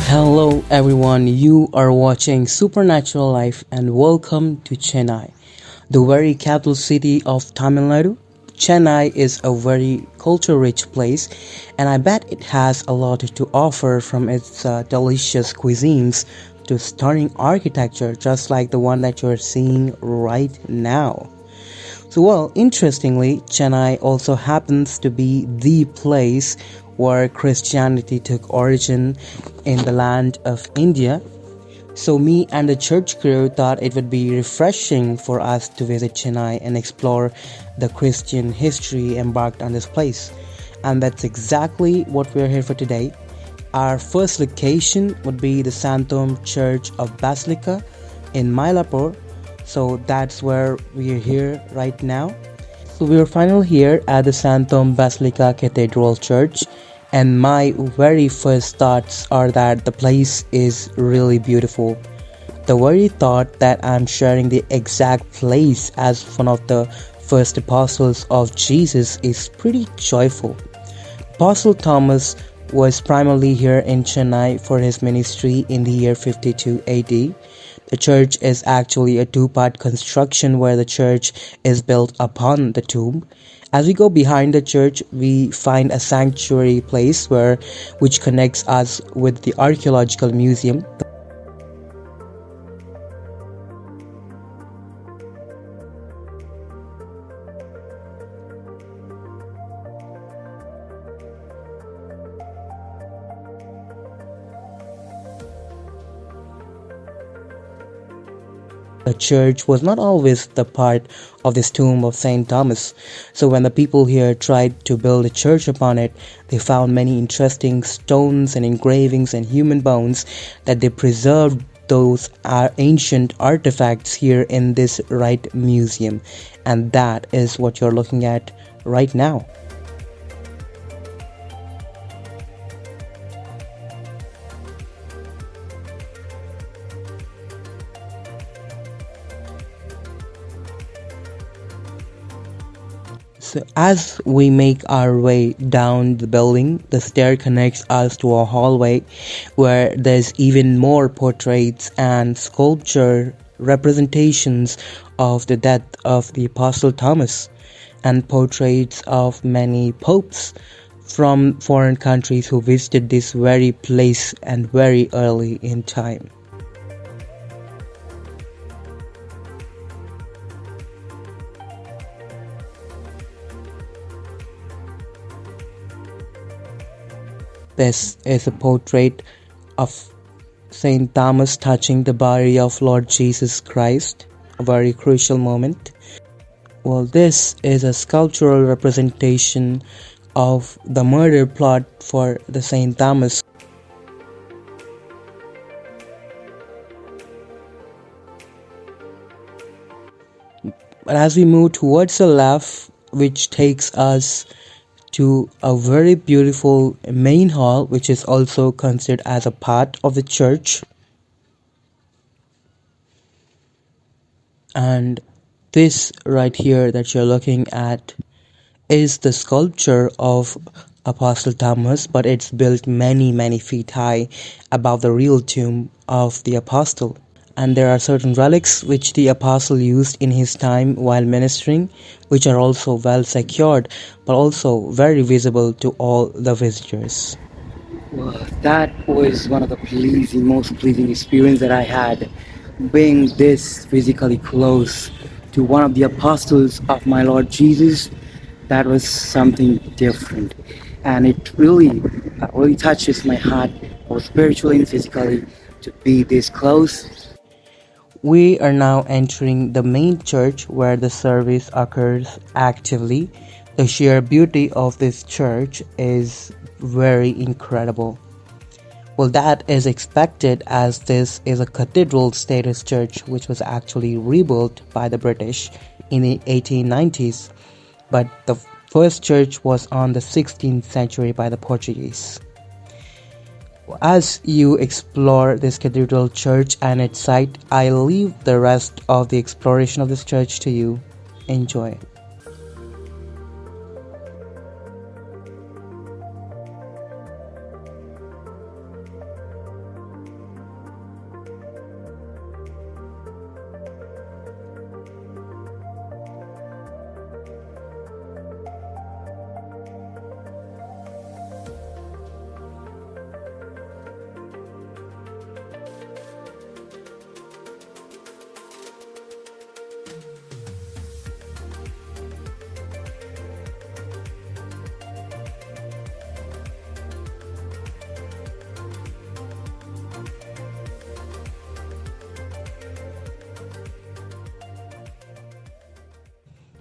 Hello everyone, you are watching Supernatural Life and welcome to Chennai, the very capital city of Tamil Nadu. Chennai is a very culture-rich place and I bet it has a lot to offer from its delicious cuisines to stunning architecture just like the one that you're seeing right now. Interestingly, Chennai also happens to be the place where Christianity took origin in the land of India. So, me and the church crew thought it would be refreshing for us to visit Chennai and explore the Christian history embarked on this place. And that's exactly what we're here for today. Our first location would be the Thome Church of Basilica in Mylapore. So that's where we are here right now. So we are finally here at the Thome Basilica Cathedral Church, and my very first thoughts are that the place is really beautiful. The very thought that I'm sharing the exact place as one of the first apostles of Jesus is pretty joyful. Apostle Thomas was primarily here in Chennai for his ministry in the year 52 AD. The church is actually a two-part construction where the church is built upon the tomb. As we go behind the church, we find a sanctuary place which connects us with the archaeological museum. The church was not always the part of this tomb of Saint Thomas. So when the people here tried to build a church upon it, they found many interesting stones and engravings and human bones that they preserved those ancient artifacts here in this right museum. And that is what you're looking at right now. So as we make our way down the building, the stair connects us to a hallway where there's even more portraits and sculpture representations of the death of the Apostle Thomas and portraits of many popes from foreign countries who visited this very place and very early in time. This is a portrait of Saint Thomas touching the body of Lord Jesus Christ, a very crucial moment. This is a sculptural representation of the murder plot for the Saint Thomas. But as we move towards the left, which takes us to a very beautiful main hall, which is also considered as a part of the church. And this right here that you're looking at is the sculpture of Apostle Thomas, but it's built many feet high above the real tomb of the apostle. And there are certain relics which the apostle used in his time while ministering, which are also well secured but also very visible to all the visitors. That was one of the most pleasing experience that I had, being this physically close to one of the apostles of my Lord Jesus. That was something different, and it really touches my heart, both spiritually and physically, to be this close. We are now entering the main church where the service occurs actively. The sheer beauty of this church is very incredible. That is expected as this is a cathedral status church which was actually rebuilt by the British in the 1890s. But the first church was on the 16th century by the Portuguese. As you explore this cathedral church and its site, I leave the rest of the exploration of this church to you. Enjoy.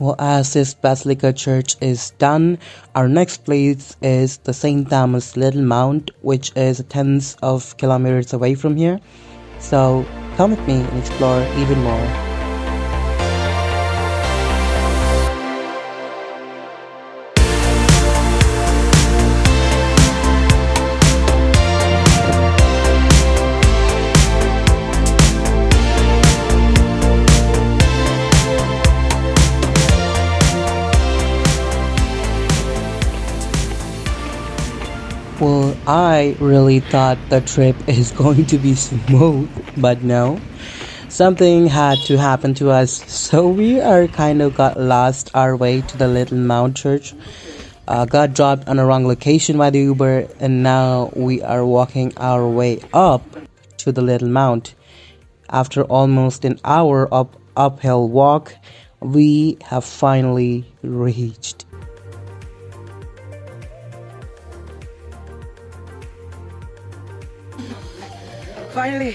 Well, as this Basilica church is done, our next place is the St. Thomas Little Mount, which is tens of kilometers away from here. So come with me and explore even more. Well, I really thought the trip is going to be smooth, but no. Something had to happen to us, so we are kind of got lost our way to the Little Mount Church. Got dropped on a wrong location by the Uber, and now we are walking our way up to the Little Mount. After almost an hour of uphill walk, we have finally reached. Finally!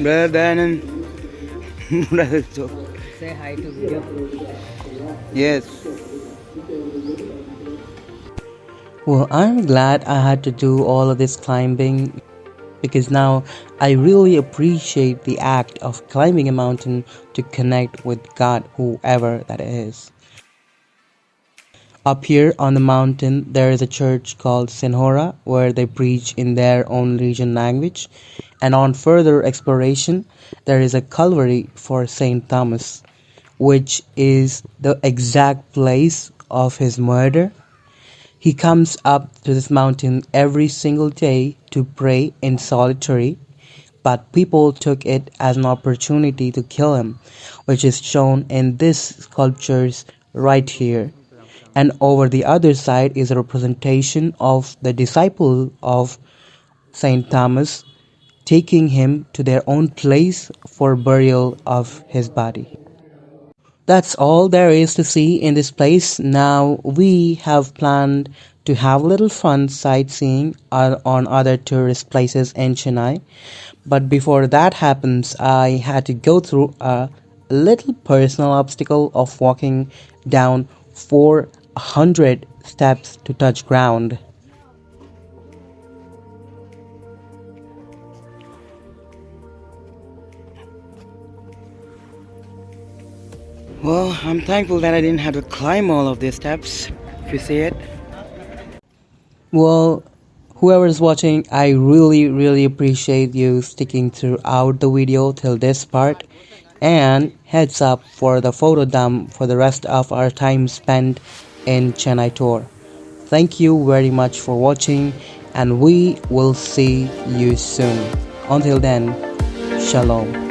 Brother Danan, Brother Joe. Say hi to video. Yes. Well, I'm glad I had to do all of this climbing because now I really appreciate the act of climbing a mountain to connect with God, whoever that is. Up here on the mountain, there is a church called Senhora where they preach in their own region language. And on further exploration, there is a Calvary for Saint Thomas, which is the exact place of his murder. He comes up to this mountain every single day to pray in solitary, but people took it as an opportunity to kill him, which is shown in these sculptures right here. And over the other side is a representation of the disciple of Saint Thomas taking him to their own place for burial of his body. That's all there is to see in this place. Now we have planned to have a little fun sightseeing on other tourist places in Chennai. But before that happens, I had to go through a little personal obstacle of walking down 400 steps to touch ground. Well, I'm thankful that I didn't have to climb all of these steps, if you see it. Well, whoever's watching, I really appreciate you sticking throughout the video till this part. And heads up for the photo dump for the rest of our time spent in Chennai tour. Thank you very much for watching, and we will see you soon. Until then, shalom.